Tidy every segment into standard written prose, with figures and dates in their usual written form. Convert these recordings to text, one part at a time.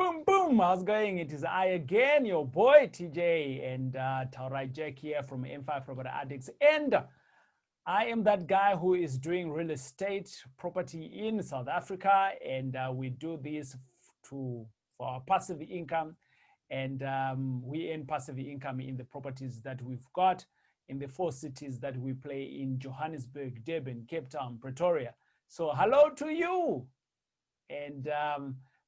Boom, boom. How's it going? It is I again, your boy TJ, and Taurai Jack here from M5 Property Addicts. And I am that guy who is doing real estate property in South Africa, and we do this for our passive income. And we earn passive income in the properties that we've got in the 4 cities that we play in: Johannesburg, Durban, Cape Town, Pretoria. So hello to you. And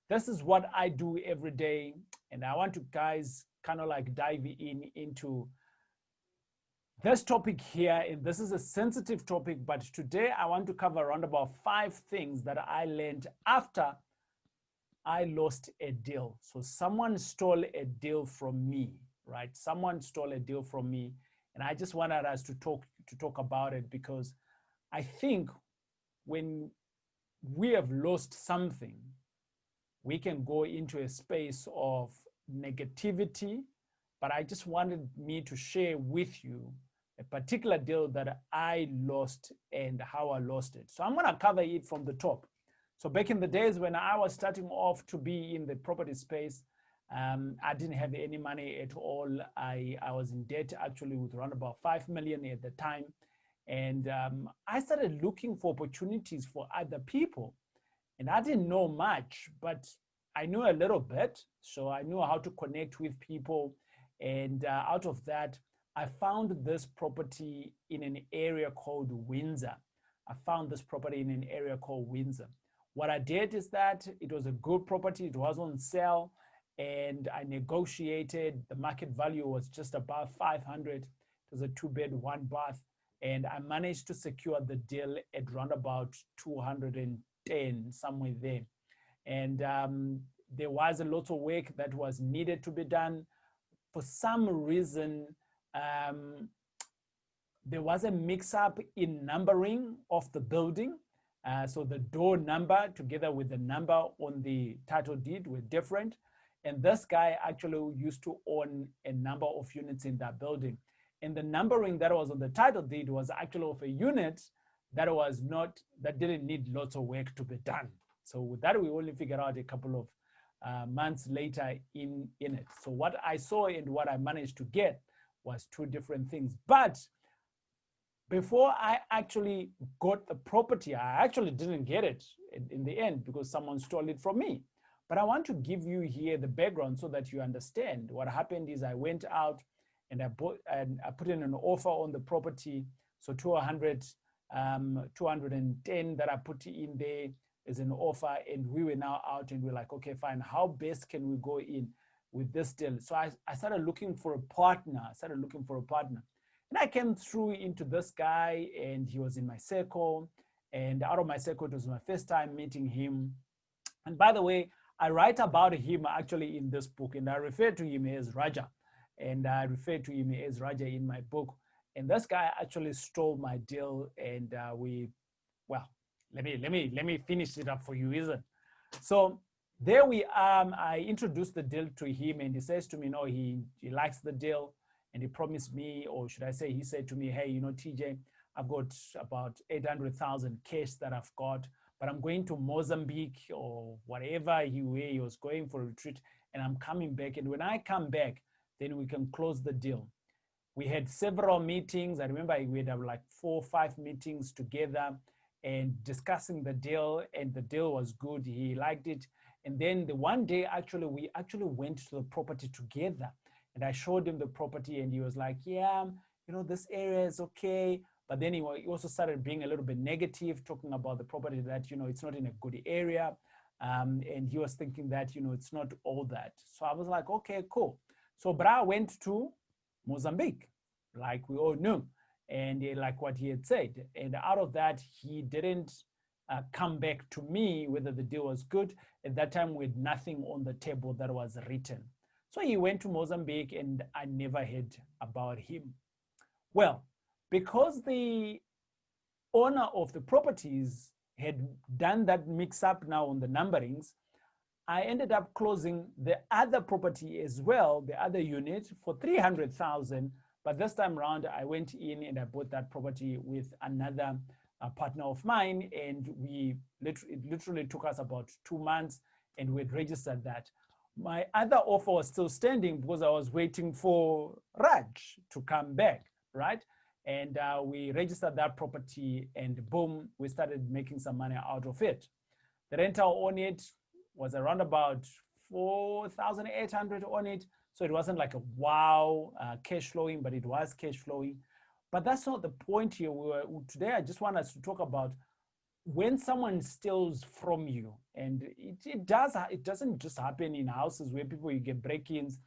this is what I do every day. And I want to guys kind of like dive into this topic here. And this is a sensitive topic, but today I want to cover around about 5 things that I learned after I lost a deal. So someone stole a deal from me, right? Someone stole a deal from me. And I just wanted us to talk about it, because I think when we have lost something, we can go into a space of negativity. But I just wanted me to share with you a particular deal that I lost and how I lost it. So I'm going to cover it from the top. So back in the days when I was starting off to be in the property space, I didn't have any money at all. I was in debt actually with around about 5 million at the time. And I started looking for opportunities for other people. And I didn't know much, but I knew a little bit. So I knew how to connect with people. And out of that, I found this property in an area called Windsor. I found this property in an area called Windsor. What I did is that it was a good property. It was on sale. And I negotiated. The market value was just above 500. It was a 2-bed, 1-bath. And I managed to secure the deal at around about 210, somewhere there. And there was a lot of work that was needed to be done. For some reason, there was a mix-up in numbering of the building. So the door number together with the number on the title deed were different. And this guy actually used to own a number of units in that building. And the numbering that was on the title deed was actually of a unit that didn't need lots of work to be done. So with that, we only figured out a couple of months later in it. So what I saw and what I managed to get was 2 different things. But before I actually got the property, I actually didn't get it in the end because someone stole it from me. But I want to give you here the background so that you understand. What happened is I went out and I put in an offer on the property. So 210 that I put in there is an offer, and we were now out and we're like, okay, fine. How best can we go in with this deal? So I started looking for a partner. And I came through into this guy, and he was in my circle. And out of my circle, it was my first time meeting him. And by the way, I write about him actually in this book, and I refer to him as Raja. And I refer to him as Raja in my book. And this guy actually stole my deal, and let me finish it up for you, isn't it? So there we are. I introduced the deal to him, and he says to me, no, he likes the deal, and he promised me, or should I say, he said to me, hey, you know, TJ, I've got about 800,000 cash that I've got, but I'm going to Mozambique or whatever he was going for a retreat, and I'm coming back. And when I come back, then we can close the deal. We had several meetings. I remember we had like 4 or 5 meetings together and discussing the deal, and the deal was good. He liked it. And then the one day, we actually went to the property together, and I showed him the property, and he was like, yeah, you know, this area is okay. But then he also started being a little bit negative, talking about the property that, you know, it's not in a good area. And he was thinking that, you know, it's not all that. So I was like, okay, cool. So, but I went to Mozambique, like we all knew, and like what he had said. And out of that, he didn't come back to me whether the deal was good. At that time, we had nothing on the table that was written. So he went to Mozambique, and I never heard about him. Well, because the owner of the properties had done that mix-up now on the numberings, I ended up closing the other property as well, the other unit, for 300,000. But this time around, I went in and I bought that property with another partner of mine, and it literally took us about 2 months, and we had registered that. my other offer was still standing because I was waiting for Raj to come back, right? And we registered that property, and boom, we started making some money out of it. The rental on it was around about 4,800 on it. So it wasn't like a wow cash flowing, but it was cash flowing. But that's not the point here. Today, I just want us to talk about when someone steals from you, and it doesn't just happen in houses where people you get break-ins,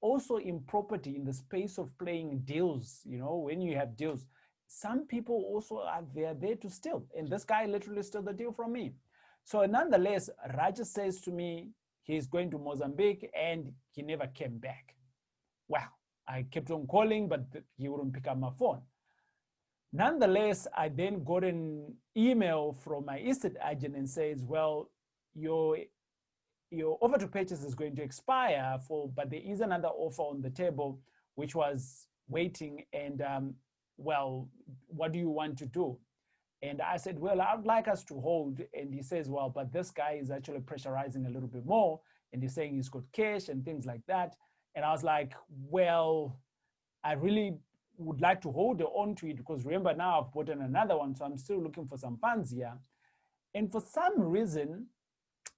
also in property, in the space of playing deals. You know, when you have deals, some people also are there to steal, and this guy literally stole the deal from me. So nonetheless, Raja says to me he's going to Mozambique, and he never came back. Well, I kept on calling, but he wouldn't pick up my phone. Nonetheless, I then got an email from my estate agent and says, well, your offer to purchase is going to expire, but there is another offer on the table which was waiting, and well, what do you want to do? And I said, well, I'd like us to hold. And he says, well, but this guy is actually pressurizing a little bit more, and he's saying he's got cash and things like that. And I was like, well, I really would like to hold on to it, because remember, now I've bought another one, so I'm still looking for some funds here. And for some reason,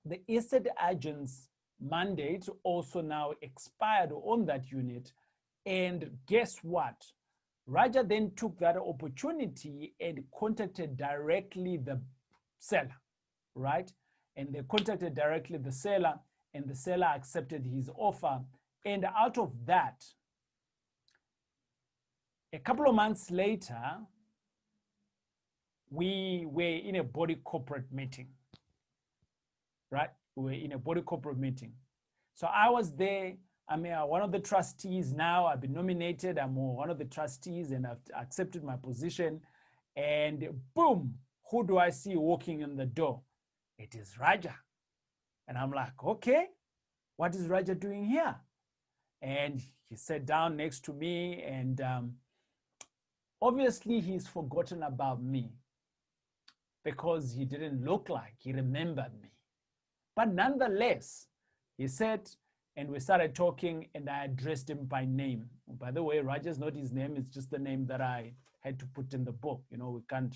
the estate agent's mandate also now expired on that unit. And guess what? Raja then took that opportunity and contacted directly the seller, right? And they contacted directly the seller, and the seller accepted his offer. And out of that, a couple of months later, we were in a body corporate meeting, right? We were in a body corporate meeting. So I was there. I'm one of the trustees now. I've been nominated. I'm one of the trustees, and I've accepted my position. And boom, who do I see walking in the door? It is Raja. And I'm like, okay, what is Raja doing here? And he sat down next to me, and obviously he's forgotten about me, because he didn't look like he remembered me. But nonetheless, he said, and we started talking, and I addressed him by name. By the way, Raja's not his name, it's just the name that I had to put in the book. You know, we can't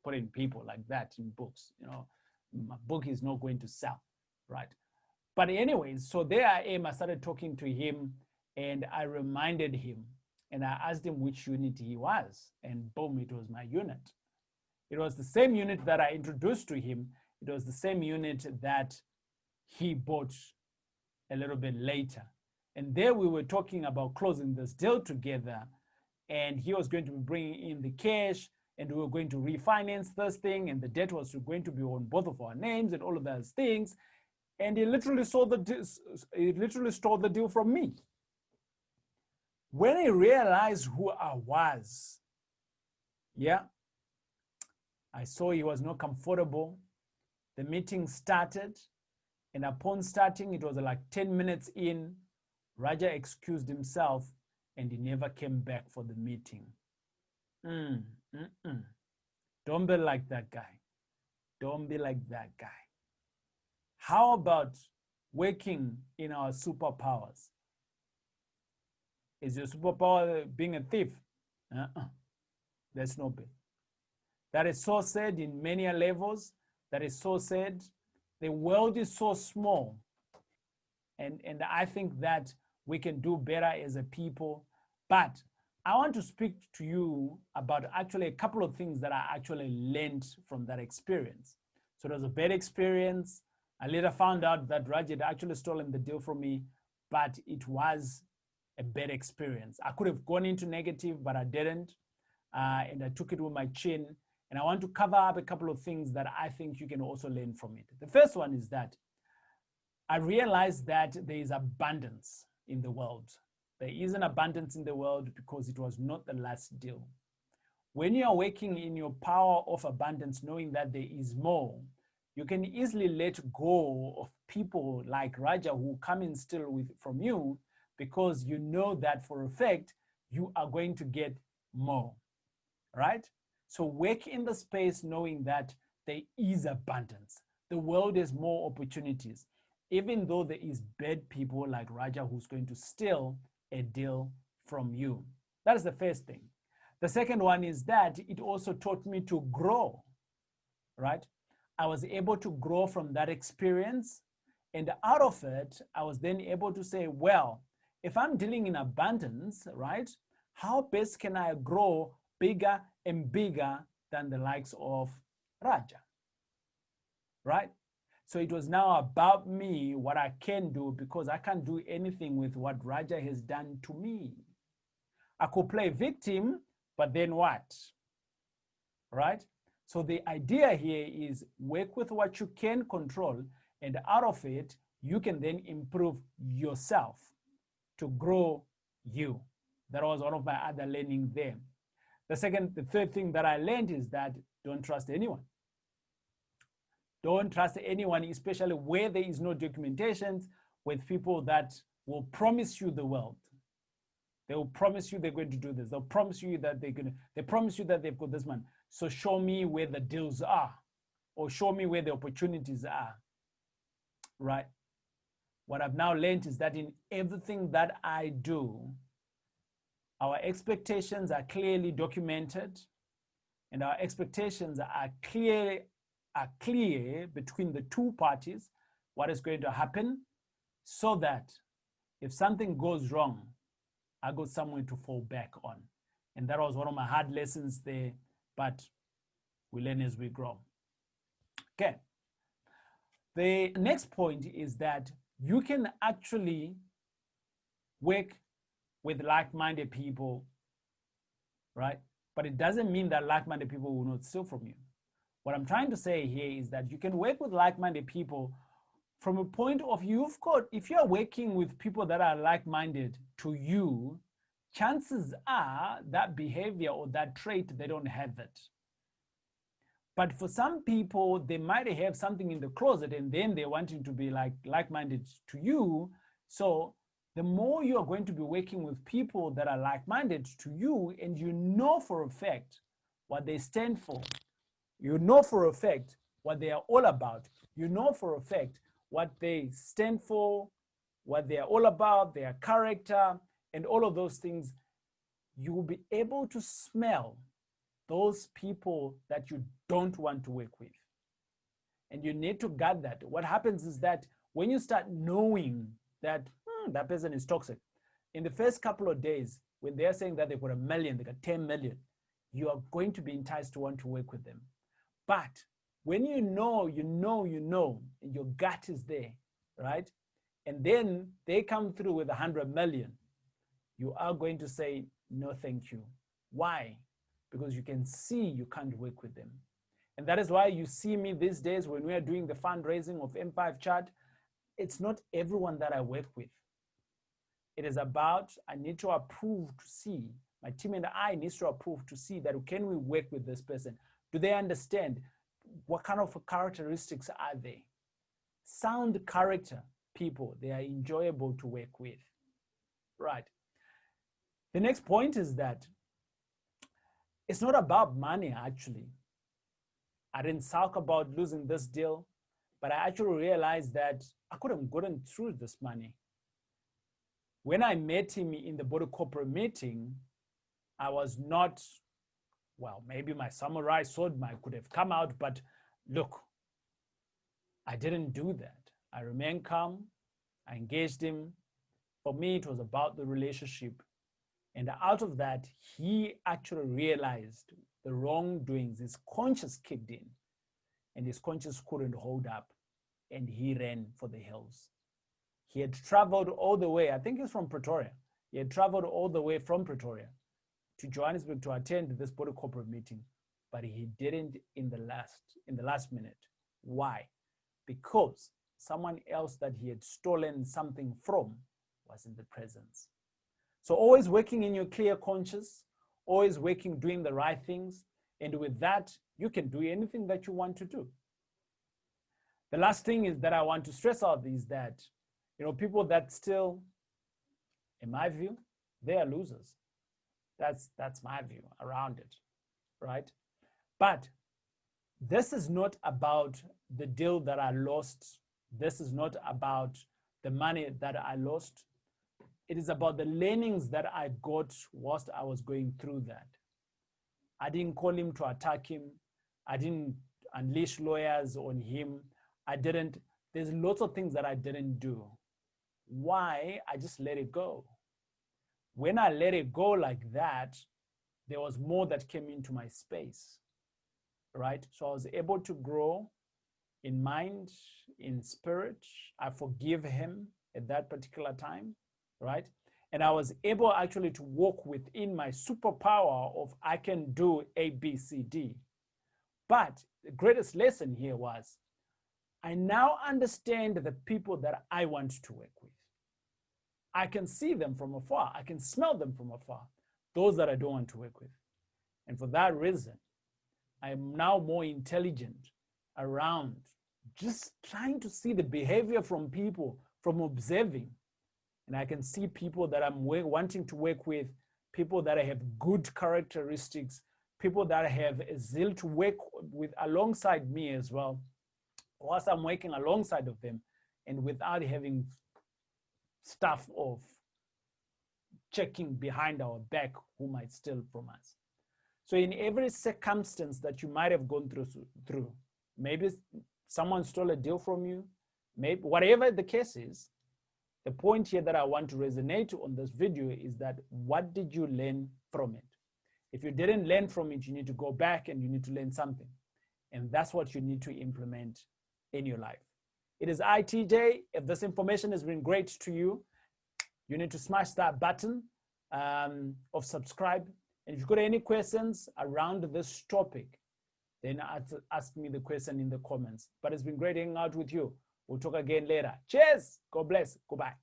put in people like that in books. You know, my book is not going to sell, right? But anyways, so there I am. I started talking to him, and I reminded him, and I asked him which unit he was, and boom, it was my unit. It was the same unit that I introduced to him. It was the same unit that he bought a little bit later. And there we were talking about closing this deal together, and he was going to be bringing in the cash, and we were going to refinance this thing, and the debt was going to be on both of our names and all of those things. And he literally stole the deal from me. When he realized who I was, yeah, I saw he was not comfortable. The meeting started, and upon starting, it was like 10 minutes in, Raja excused himself, and he never came back for the meeting. Don't be like that guy. Don't be like that guy. How about working in our superpowers? Is your superpower being a thief? That's not bad. That is so sad in many levels. That is so sad. The world is so small. And I think that we can do better as a people. But I want to speak to you about actually a couple of things that I actually learned from that experience. So it was a bad experience. I later found out that Raj had actually stolen the deal from me, but it was a bad experience. I could have gone into negative, but I didn't. And I took it with my chin. And I want to cover up a couple of things that I think you can also learn from it. The first one is that I realized that there is abundance in the world. There is an abundance in the world because it was not the last deal. When you are working in your power of abundance, knowing that there is more, you can easily let go of people like Raja who come and steal from you, because you know that for a fact you are going to get more, right? So work in the space knowing that there is abundance. The world has more opportunities. even though there is bad people like Raja who's going to steal a deal from you. That is the first thing. The second one is that it also taught me to grow, right? I was able to grow from that experience, and out of it, I was then able to say, well, if I'm dealing in abundance, right, how best can I grow bigger and bigger than the likes of Raja, right? So it was now about me, what I can do, because I can't do anything with what Raja has done to me. I could play victim, but then what, right? So the idea here is work with what you can control, and out of it, you can then improve yourself to grow you. That was one of my other learning there. The third thing that I learned is that don't trust anyone. Don't trust anyone, especially where there is no documentation, with people that will promise you the world. They will promise you they're going to do this. They'll promise you that they promise you that they've got this money. So show me where the deals are, or show me where the opportunities are, right? What I've now learned is that in everything that I do, our expectations are clearly documented, and our expectations are clear between the two parties, what is going to happen, so that if something goes wrong, I got somewhere to fall back on. And that was one of my hard lessons there, but we learn as we grow. Okay. The next point is that you can actually work with like-minded people, right? But it doesn't mean that like-minded people will not steal from you. What I'm trying to say here is that you can work with like-minded people from a point of view, if you're working with people that are like-minded to you, chances are that behavior or that trait, they don't have it. But for some people, they might have something in the closet and then they're wanting to be like-minded to you. So the more you are going to be working with people that are like-minded to you, and you know for a fact what they stand for, you know for a fact what they are all about, you know for a fact what they stand for, what they are all about, their character, and all of those things, you will be able to smell those people that you don't want to work with. And you need to guard that. What happens is that when you start knowing that that person is toxic, in the first couple of days, when they're saying that they've got 1 million, they got 10 million, you are going to be enticed to want to work with them. But when you know, and your gut is there, right? And then they come through with 100 million, you are going to say, no, thank you. Why? Because you can see you can't work with them. And that is why you see me these days when we are doing the fundraising of M5 Chat, it's not everyone that I work with. It is about, I need to approve to see, my team and I need to approve to see that can we work with this person? Do they understand? What kind of characteristics are they? Sound character people, they are enjoyable to work with, right? The next point is that it's not about money, actually. I didn't sulk about losing this deal, but I actually realized that I could have gotten through this money. When I met him in the body corporate meeting, I was not, well, maybe my samurai sword could have come out, but look, I didn't do that. I remained calm. I engaged him. For me, it was about the relationship. And out of that, he actually realized the wrongdoings. His conscience kicked in, and his conscience couldn't hold up, and he ran for the hills. He had traveled all the way, I think he's from Pretoria. He had traveled all the way from Pretoria to Johannesburg to attend this body corporate meeting, but he didn't in the last minute. Why? Because someone else that he had stolen something from was in the presence. So always working in your clear conscience, always working, doing the right things. And with that, you can do anything that you want to do. The last thing is that I want to stress out is that, people that still, in my view, they are losers. That's my view around it, right? But this is not about the deal that I lost This is not about the money that I lost. It is about the learnings that I got whilst I was going through that. I didn't call him to attack him. I didn't unleash lawyers on him. There's lots of things that I didn't do. Why? I just let it go. When I let it go like that, there was more that came into my space, right? So I was able to grow in mind, in spirit. I forgive him at that particular time, right? And I was able actually to walk within my superpower of I can do A, B, C, D. But the greatest lesson here was I now understand the people that I want to work with. I can see them from afar. I can smell them from afar, those that I don't want to work with. And for that reason, I am now more intelligent around just trying to see the behavior from people, from observing. And I can see people that I'm wanting to work with, people that have good characteristics, people that have a zeal to work with alongside me as well, whilst I'm working alongside of them, and without having stuff of checking behind our back who might steal from us. So in every circumstance that you might have gone through, maybe someone stole a deal from you, maybe whatever the case is, the point here that I want to resonate on this video is that what did you learn from it? If you didn't learn from it, you need to go back and you need to learn something. And that's what you need to implement in your life. It is TJ. If this information has been great to you, you need to smash that button of subscribe. And if you've got any questions around this topic, then ask me the question in the comments. But it's been great hanging out with you. We'll talk again later. Cheers. God bless. Goodbye.